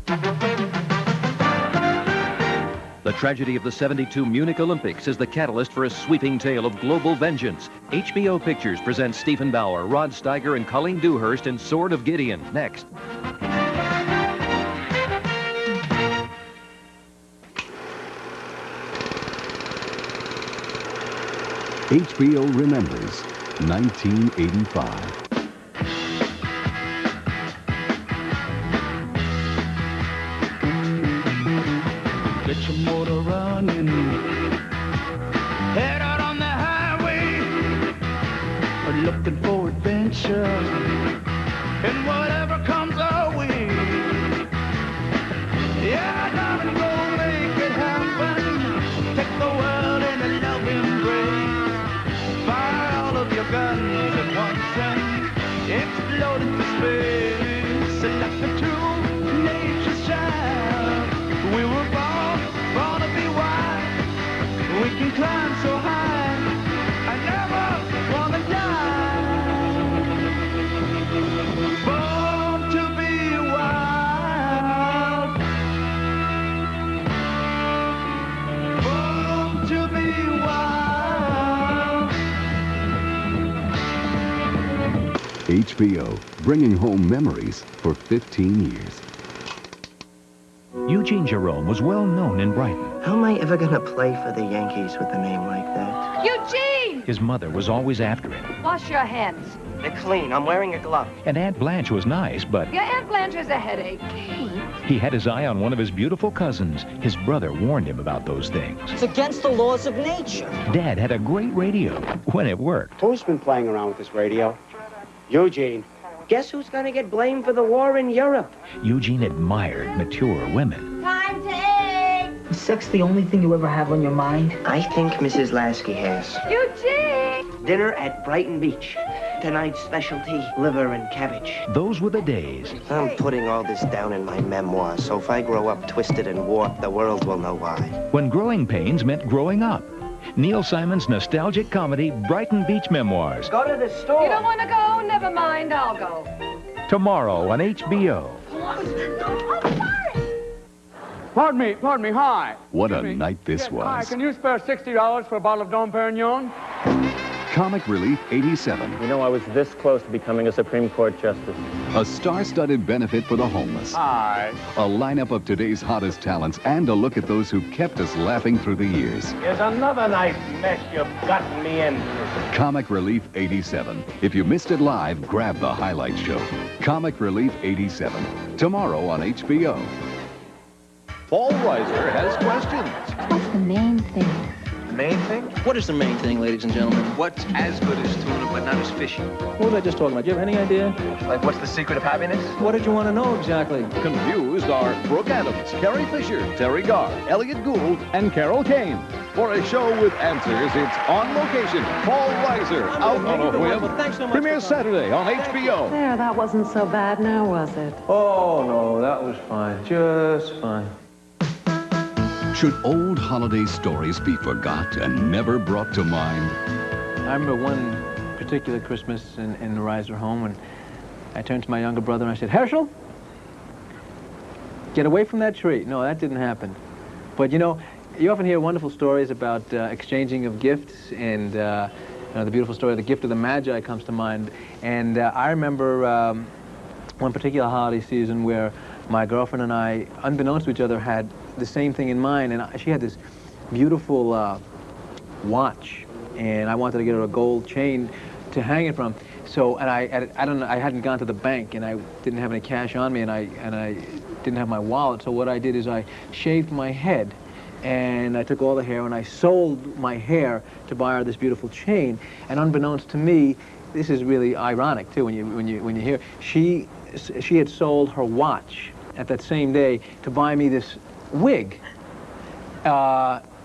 The tragedy of the '72 Munich Olympics is the catalyst for a sweeping tale of global vengeance. HBO Pictures presents Stephen Bauer, Rod Steiger, and Colleen Dewhurst in Sword of Gideon. Next. HBO remembers 1985. Get your motor running, head out on the highway, looking for adventure, and whatever comes our way. Yeah, darling, go make it happen. Take the world in a loving embrace. Fire all of your guns at once and explode into space. Like the true nature's child, we were born to be wild. We can climb so high, I never wanna die. Born to be wild. Born to be wild. HBO, bringing home memories for 15 years. Eugene Jerome was well known in Brighton. How am I ever gonna play for the Yankees with a name like that? Eugene! His mother was always after him. Wash your hands. They're clean. I'm wearing a glove. And Aunt Blanche was nice, but Your Aunt Blanche has a headache. he had his eye on one of his beautiful cousins. His brother warned him about those things. It's against the laws of nature. Dad had a great radio when it worked. Who's been playing around with this radio? Eugene. Guess who's gonna get blamed for the war in Europe? Eugene admired mature women. Time to eat! Is sex the only thing you ever have on your mind? I think Mrs. Lasky has. Eugene! Dinner at Brighton Beach. Tonight's specialty, liver and cabbage. Those were the days. I'm putting all this down in my memoirs, so if I grow up twisted and warped, the world will know why. When growing pains meant growing up. Neil Simon's nostalgic comedy, Brighton Beach Memoirs. Go to the store. You don't want to go? Never mind, I'll go. Tomorrow on HBO. Pardon me, hi. What a Excuse me. night this Yes, Hi, was. can you spare $60 for a bottle of Dom Perignon? Comic Relief 87, You know, I was this close to becoming a Supreme Court justice. a star-studded benefit for the homeless. Hi. A lineup of today's hottest talents and a look at those who kept us laughing through the years. Here's another nice mess you've gotten me in. Comic Relief 87. If you missed it live, grab the highlight show. Comic Relief 87. Tomorrow on HBO. Paul Reiser has questions. What's the main thing? Main thing? What is the main thing, ladies and gentlemen? What's as good as tuna, but not as fishy? What was I just talking about? Do you have any idea? Like, what's the secret of happiness? What did you want to know exactly? Confused are Brooke Adams, Carrie Fisher, Terry Garr, Elliot Gould, and Carol Kane. For a show with answers, it's On Location. Paul Reiser, out on a whim. Thanks so much. Premieres Saturday on HBO. There, that wasn't so bad now, was it? Oh, no, that was fine. Just fine. Should old holiday stories be forgot and never brought to mind? I remember one particular Christmas in the Reiser home, and I turned to my younger brother and I said, Herschel, get away from that tree. No, that didn't happen. But, you know, you often hear wonderful stories about exchanging of gifts, and the beautiful story of the gift of the Magi comes to mind. And I remember one particular holiday season where my girlfriend and I, unbeknownst to each other, had the same thing in mind. And she had this beautiful watch, and I wanted to get her a gold chain to hang it from. So, and I hadn't gone to the bank, and I didn't have any cash on me, and I didn't have my wallet. So what I did is I shaved my head, and I took all the hair and I sold my hair to buy her this beautiful chain. And unbeknownst to me, this is really ironic too when you hear, she had sold her watch at that same day to buy me this wig,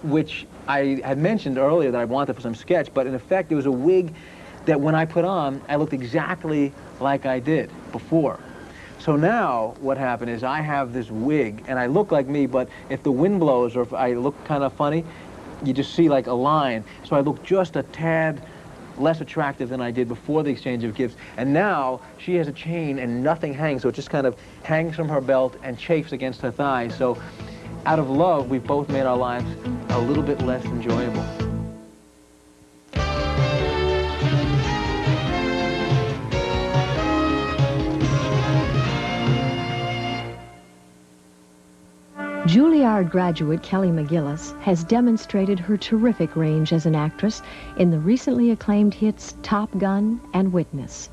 which I had mentioned earlier that I wanted for some sketch, but in effect it was a wig that when I put on, I looked exactly like I did before. So now what happened is I have this wig and I look like me, but if the wind blows or if I look kind of funny, you just see like a line. So I look just a tad less attractive than I did before the exchange of gifts. And now she has a chain and nothing hangs, so it just kind of hangs from her belt and chafes against her thigh. So out of love, we've both made our lives a little bit less enjoyable. Juilliard graduate Kelly McGillis has demonstrated her terrific range as an actress in the recently acclaimed hits Top Gun and Witness.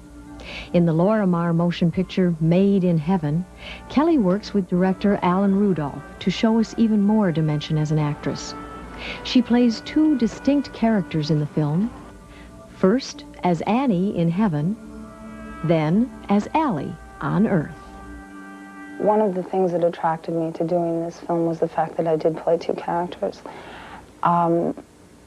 In the Laura Marr motion picture Made in Heaven, Kelly works with director Alan Rudolph to show us even more dimension as an actress. She plays two distinct characters in the film, first as Annie in Heaven, then as Allie on Earth. One of the things that attracted me to doing this film was the fact that I did play two characters. Even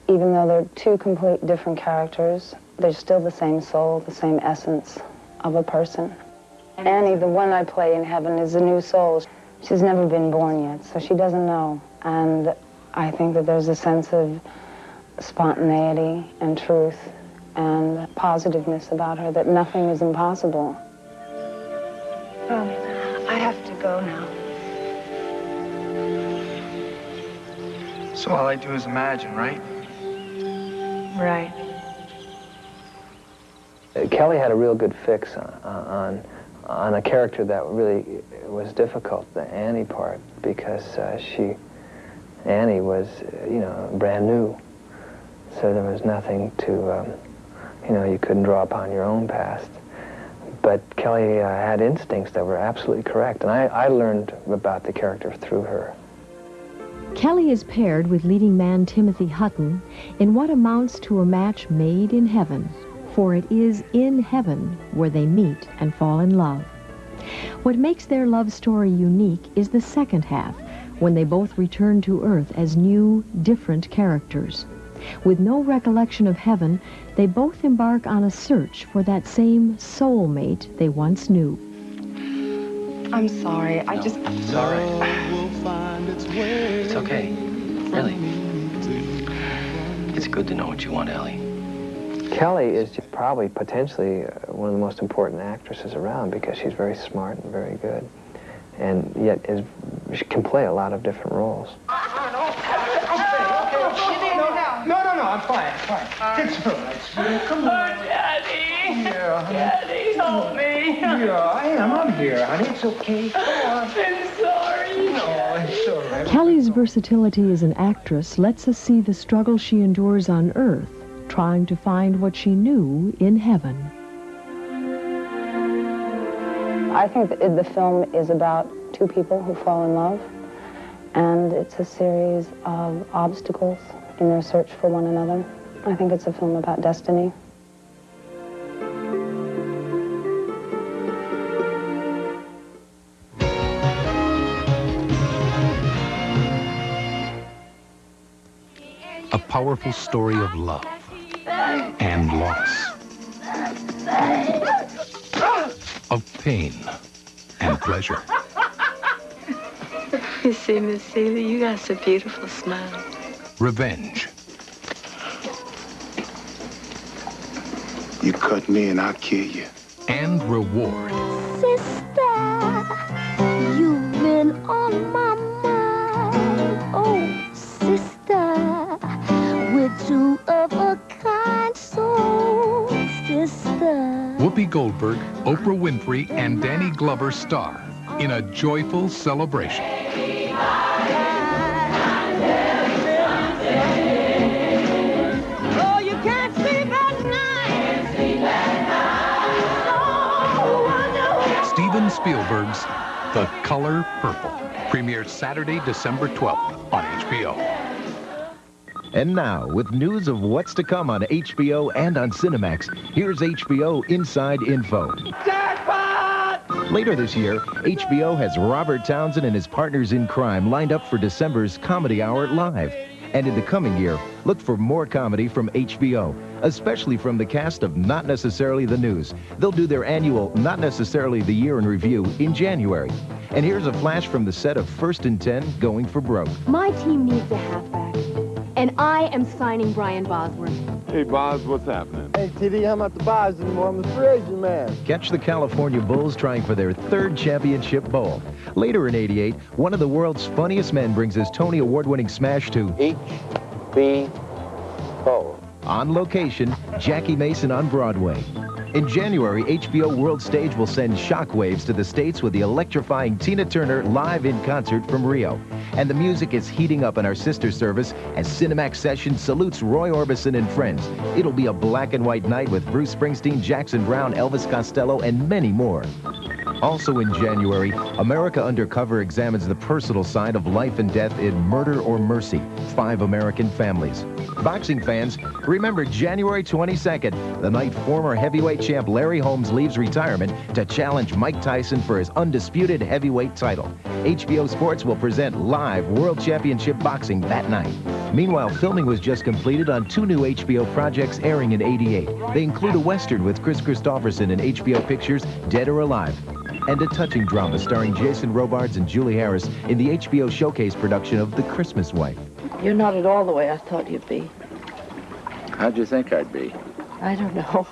though they're two complete different characters, they're still the same soul, the same essence of a person. Annie, the one I play in Heaven, is a new soul. She's never been born yet, so she doesn't know. And I think that there's a sense of spontaneity and truth and positiveness about her, that nothing is impossible. I have to go now. So all I do is imagine, right? Right. Kelly had a real good fix on a character that really was difficult, the Annie part, because Annie was, brand new. So there was nothing to, you couldn't draw upon your own past. But Kelly had instincts that were absolutely correct, and I learned about the character through her. Kelly is paired with leading man Timothy Hutton in what amounts to a match made in heaven, for it is in heaven where they meet and fall in love. What makes their love story unique is the second half, when they both return to Earth as new, different characters. With no recollection of heaven, they both embark on a search for that same soulmate they once knew. I'm sorry. It's all right. It's okay. Really. It's good to know what you want, Ellie. Kelly is probably potentially one of the most important actresses around because she's very smart and very good, and yet she can play a lot of different roles. No, I'm fine. It's all right. Come on. Daddy. Yeah, honey. Daddy, help me. Yeah, I am. I'm here, honey. It's okay. Come on. I'm sorry. No, it's all right. Kelly's versatility as an actress lets us see the struggle she endures on Earth, trying to find what she knew in heaven. I think that the film is about two people who fall in love, and it's a series of obstacles in their search for one another. I think it's a film about destiny. A powerful story of love and loss, of pain and pleasure. You see, Miss Celia, you got such a beautiful smile. Revenge. You cut me and I'll kill you. And reward. Sister, you've been on my mind. Oh, sister, we're two of a kind soul, sister. Whoopi Goldberg, Oprah Winfrey, and Danny Glover star in a joyful celebration. Steven Spielberg's The Color Purple premieres Saturday, December 12th on HBO. And now, with news of what's to come on HBO and on Cinemax, here's HBO Inside Info. Jackpot! Later this year, HBO has Robert Townsend and his partners in crime lined up for December's Comedy Hour Live. And in the coming year, look for more comedy from HBO, especially from the cast of Not Necessarily the News. They'll do their annual Not Necessarily the Year in Review in January. And here's a flash from the set of First and 10 Going for Broke. My team needs a halfback. and I am signing Brian Bosworth. Hey, Boz, what's happening? Hey, TD, I'm not the Boz anymore. I'm the free agent man. Catch the California Bulls trying for their third championship bowl. Later in '88, one of the world's funniest men brings his Tony Award-winning smash to HBO. On location, Jackie Mason on Broadway. In January, HBO World Stage will send shockwaves to the States with the electrifying Tina Turner live in concert from Rio. And the music is heating up in our sister service as Cinemax Session salutes Roy Orbison and friends. It'll be a black and white night with Bruce Springsteen, Jackson Browne, Elvis Costello, and many more. Also in January, America Undercover examines the personal side of life and death in Murder or Mercy, 5 American families. Boxing fans, remember January 22nd, the night former heavyweight champ Larry Holmes leaves retirement to challenge Mike Tyson for his undisputed heavyweight title. HBO Sports will present live World Championship boxing that night. Meanwhile, filming was just completed on 2 new HBO projects airing in '88. They include a Western with Chris Christopherson and HBO Pictures' Dead or Alive, and a touching drama starring Jason Robards and Julie Harris in the HBO Showcase production of The Christmas Wife. You're not at all the way I thought you'd be. How'd you think I'd be? I don't know.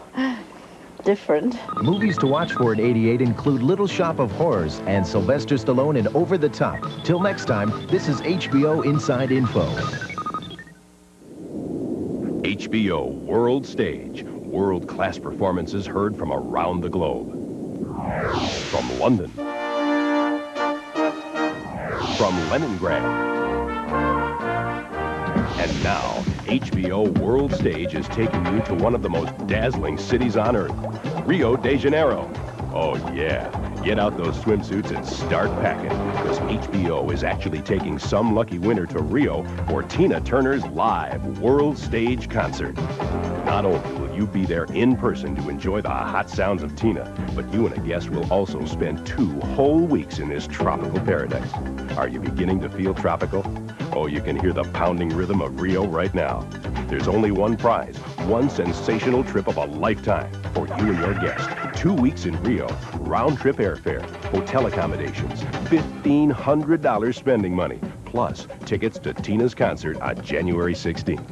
Different. Movies to watch for in '88 include Little Shop of Horrors and Sylvester Stallone in Over the Top. Till next time, this is HBO Inside Info. HBO World Stage. World-class performances heard from around the globe. From London. From Leningrad. And now, HBO World Stage is taking you to one of the most dazzling cities on Earth, Rio de Janeiro. Oh yeah, get out those swimsuits and start packing, because HBO is actually taking some lucky winner to Rio for Tina Turner's live World Stage concert. Not only will you be there in person to enjoy the hot sounds of Tina, but you and a guest will also spend 2 whole weeks in this tropical paradise. Are you beginning to feel tropical? Oh, you can hear the pounding rhythm of Rio right now. There's only one prize, one sensational trip of a lifetime for you and your guest. 2 weeks in Rio, round-trip airfare, hotel accommodations, $1,500 spending money, plus tickets to Tina's concert on January 16th.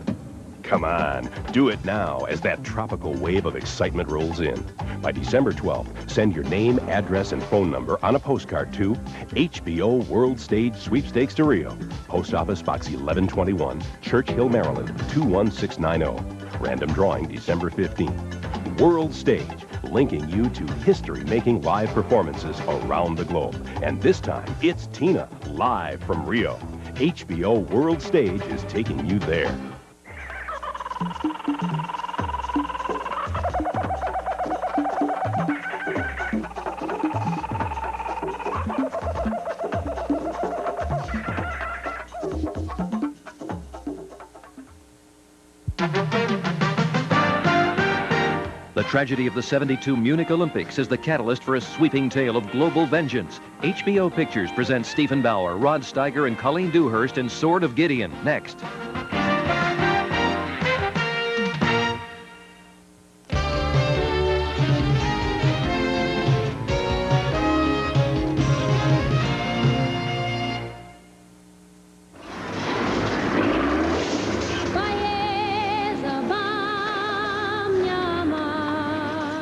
Come on, do it now as that tropical wave of excitement rolls in. By December 12th, send your name, address, and phone number on a postcard to HBO World Stage Sweepstakes to Rio. Post Office Box 1121, Church Hill, Maryland, 21690. Random drawing December 15th. World Stage, linking you to history-making live performances around the globe. And this time, it's Tina, live from Rio. HBO World Stage is taking you there. The tragedy of the '72 Munich Olympics is the catalyst for a sweeping tale of global vengeance. HBO Pictures presents Stephen Bauer, Rod Steiger, and Colleen Dewhurst in Sword of Gideon, next.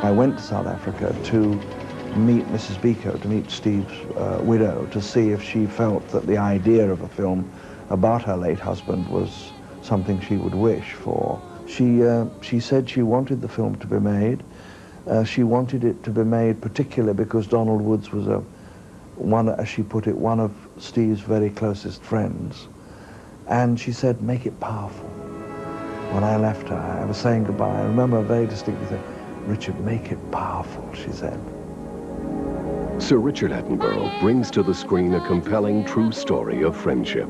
I went to South Africa to meet Mrs. Biko, to meet Steve's widow, to see if she felt that the idea of a film about her late husband was something she would wish for. She said she wanted the film to be made. She wanted it to be made particularly because Donald Woods was as she put it, one of Steve's very closest friends. And she said, make it powerful. When I left her, I was saying goodbye. I remember very distinctly saying, Richard, make it powerful, she said. Sir Richard Attenborough brings to the screen a compelling true story of friendship.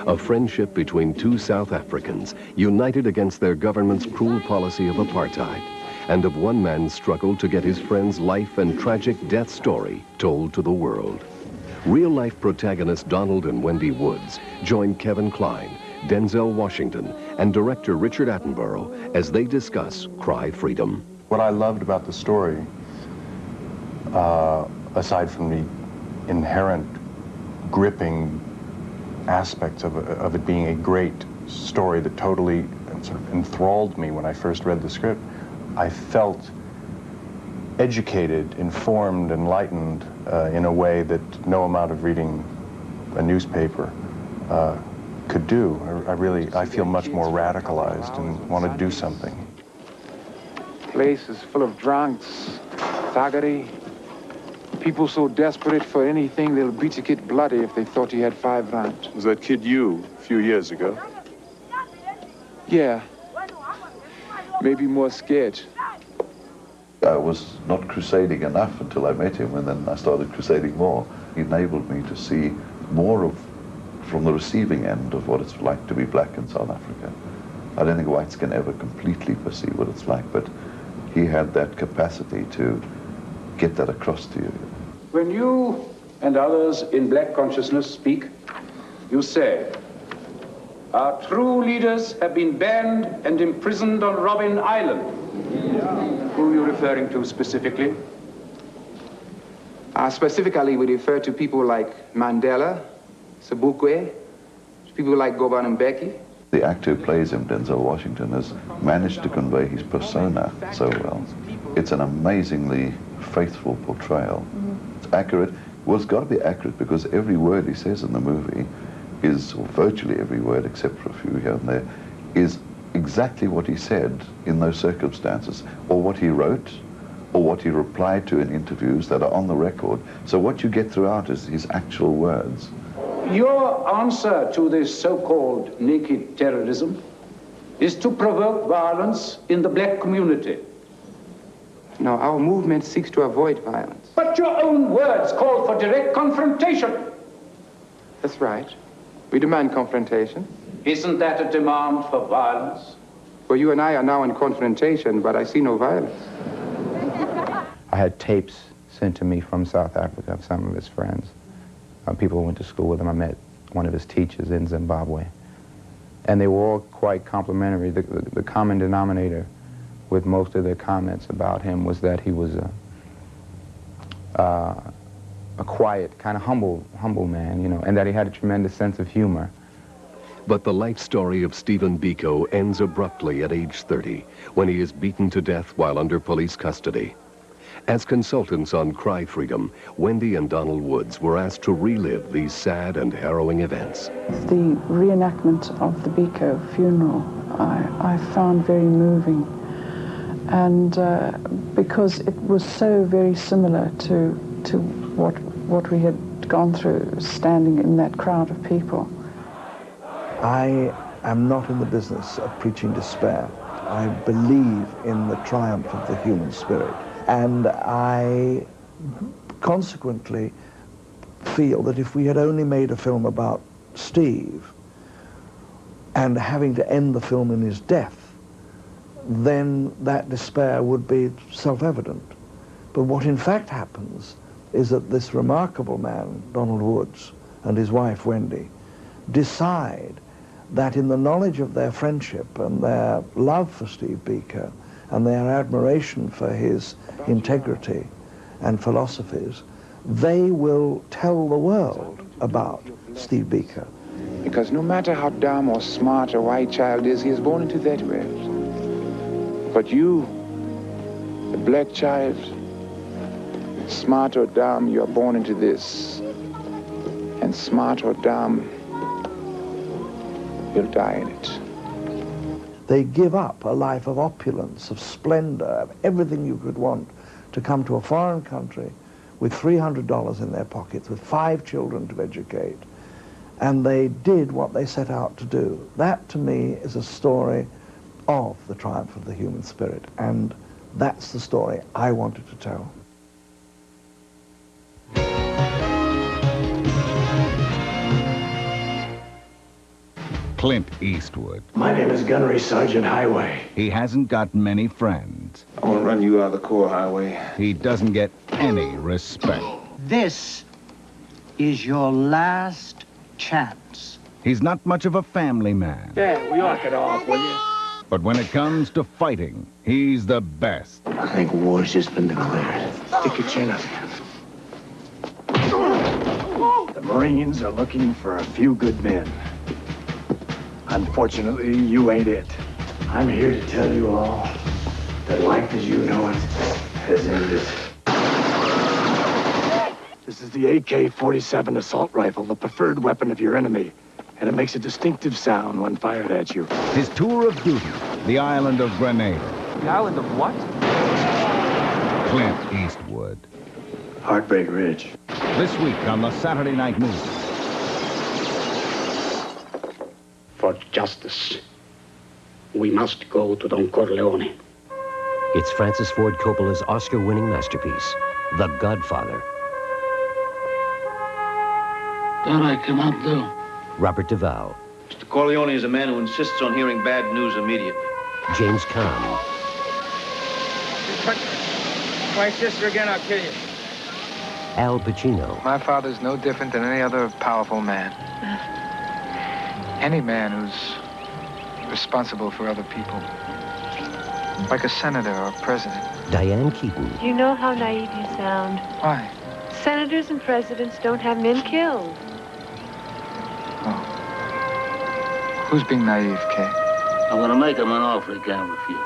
A friendship between 2 South Africans united against their government's cruel policy of apartheid, and of one man's struggle to get his friend's life and tragic death story told to the world. Real-life protagonists Donald and Wendy Woods join Kevin Kline, Denzel Washington, and director Richard Attenborough as they discuss Cry Freedom. What I loved about the story, aside from the inherent gripping aspects of it being a great story that totally sort of enthralled me when I first read the script. I felt educated, informed, enlightened in a way that no amount of reading a newspaper could do. I feel much more radicalized and want to do something. Place is full of drunks, thuggery, people so desperate for anything they'll beat a kid bloody if they thought he had 5 rounds. Was that kid you a few years ago? Yeah. Maybe more scared. I was not crusading enough until I met him, and then I started crusading more. He enabled me to see more of, from the receiving end of what it's like to be black in South Africa. I don't think whites can ever completely perceive what it's like, but he had that capacity to get that across to you. When you and others in black consciousness speak, you say, our true leaders have been banned and imprisoned on Robben Island. Who are you referring to specifically? Specifically, we refer to people like Mandela, Sobukwe, people like Govan and Mbeki. The actor who plays him, Denzel Washington, has managed to convey his persona so well. It's an amazingly faithful portrayal. It's accurate. Well, it's got to be accurate because every word he says in the movie is, or virtually every word except for a few here and there, is exactly what he said in those circumstances, or what he wrote, or what he replied to in interviews that are on the record. So what you get throughout is his actual words. Your answer to this so-called naked terrorism is to provoke violence in the black community. No, our movement seeks to avoid violence. But your own words call for direct confrontation. That's right. We demand confrontation. Isn't that a demand for violence? Well, you and I are now in confrontation, but I see no violence. I had tapes sent to me from South Africa of some of his friends. People who went to school with him. I met one of his teachers in Zimbabwe. And they were all quite complimentary. The common denominator with most of their comments about him was that he was a quiet, kind of humble man, you know, and that he had a tremendous sense of humor. But the life story of Stephen Biko ends abruptly at age 30, when he is beaten to death while under police custody. As consultants on Cry Freedom, Wendy and Donald Woods were asked to relive these sad and harrowing events. The reenactment of the Biko funeral I found very moving, and because it was so very similar to what we had gone through standing in that crowd of people. I am not in the business of preaching despair. I believe in the triumph of the human spirit. And I consequently feel that if we had only made a film about Steve and having to end the film in his death, then that despair would be self-evident. But what in fact happens is that this remarkable man, Donald Woods, and his wife, Wendy, decide that in the knowledge of their friendship and their love for Steve Biko and their admiration for his integrity and philosophies, they will tell the world about Steve Biko. Because no matter how dumb or smart a white child is, he is born into that world. But you, the black child, smart or dumb, you are born into this. And smart or dumb, you'll die in it. They give up a life of opulence, of splendor, of everything you could want to come to a foreign country with $300 in their pockets, with 5 children to educate. And they did what they set out to do. That, to me, is a story of the triumph of the human spirit. And that's the story I wanted to tell. Clint Eastwood. My name is Gunnery Sergeant Highway. He hasn't got many friends. I'm gonna run you out of the core highway. He doesn't get any respect. This is your last chance. He's not much of a family man. Yeah, we knock it off, will you? But when it comes to fighting, he's the best. I think war's just been declared. Stick your chin up. The Marines are looking for a few good men. Unfortunately, you ain't it. I'm here to tell you all that life as you know it has ended. This is the AK-47 assault rifle, the preferred weapon of your enemy, and it makes a distinctive sound when fired at you. His tour of duty, the island of Grenada. The island of what? Clint Eastwood. Heartbreak Ridge. This week on the Saturday Night Movie. For justice, we must go to Don Corleone. It's Francis Ford Coppola's Oscar-winning masterpiece, The Godfather. That I cannot do. Robert Duvall. Mr. Corleone is a man who insists on hearing bad news immediately. James Caan. Touch my sister again, I'll kill you. Al Pacino. My father's no different than any other powerful man. Any man who's responsible for other people. Like a senator or a president. Diane Keaton. You know how naive you sound. Why? Senators and presidents don't have men killed. Who's being naive, Kay? I'm gonna make him an offer he can't refuse.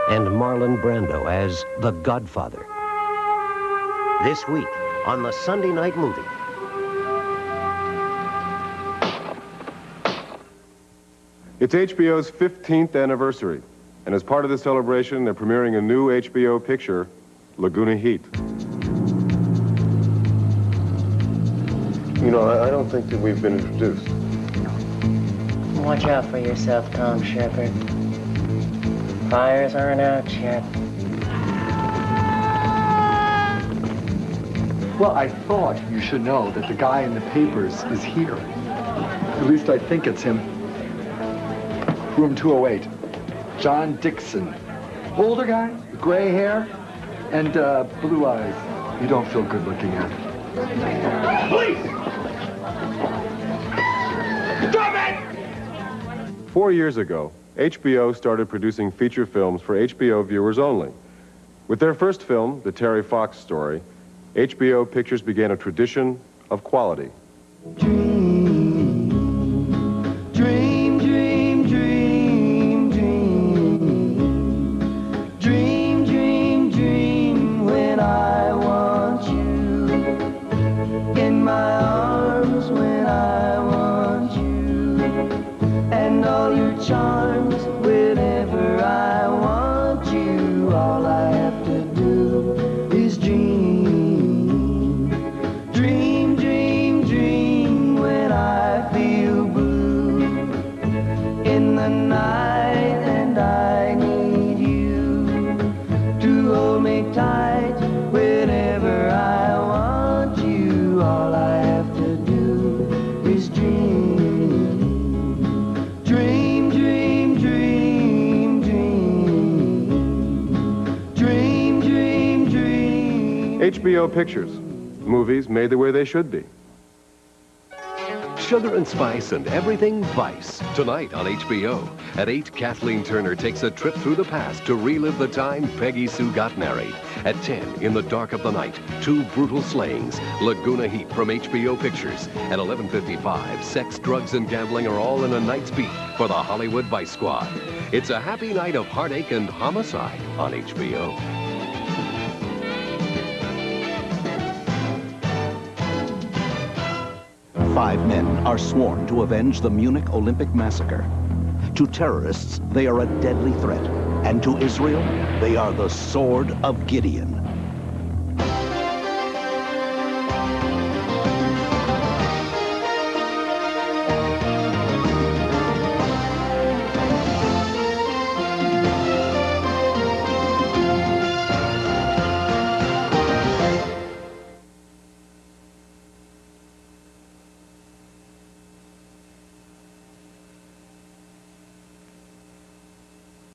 And Marlon Brando as The Godfather. This week on the Sunday Night Movie. It's HBO's 15th anniversary, and as part of the celebration, they're premiering a new HBO picture, Laguna Heat. You know, I don't think that we've been introduced. Watch out for yourself, Tom Shepard. Fires aren't out yet. Well, I thought you should know that the guy in the papers is here. At least I think it's him. Room 208. John Dixon. Older guy, gray hair, and blue eyes. You don't feel good looking at it. Police! Stop it! 4 years ago, HBO started producing feature films for HBO viewers only. With their first film, The Terry Fox Story, HBO Pictures began a tradition of quality. Dream, dream, dream, dream, dream. Dream, dream, dream when I want you. In my arms when I want you. And all your charms whenever I want you. All I have to do is dream. Dream, dream, dream when I feel blue in the night and I need you to hold me tight whenever I want you. All I have to do is dream. Dream, dream, dream, dream. Dream, dream, dream. HBO Pictures. Movies made the way they should be. Sugar and Spice and Everything Vice. Tonight on HBO. At 8, Kathleen Turner takes a trip through the past to relive the time Peggy Sue got married. At 10, In the Dark of the Night, 2 brutal slayings. Laguna Heat from HBO Pictures. At 11:55, sex, drugs, and gambling are all in a night's beat for the Hollywood Vice Squad. It's a happy night of heartache and homicide on HBO. Five men are sworn to avenge the Munich Olympic massacre. To terrorists, they are a deadly threat. And to Israel, they are the sword of Gideon.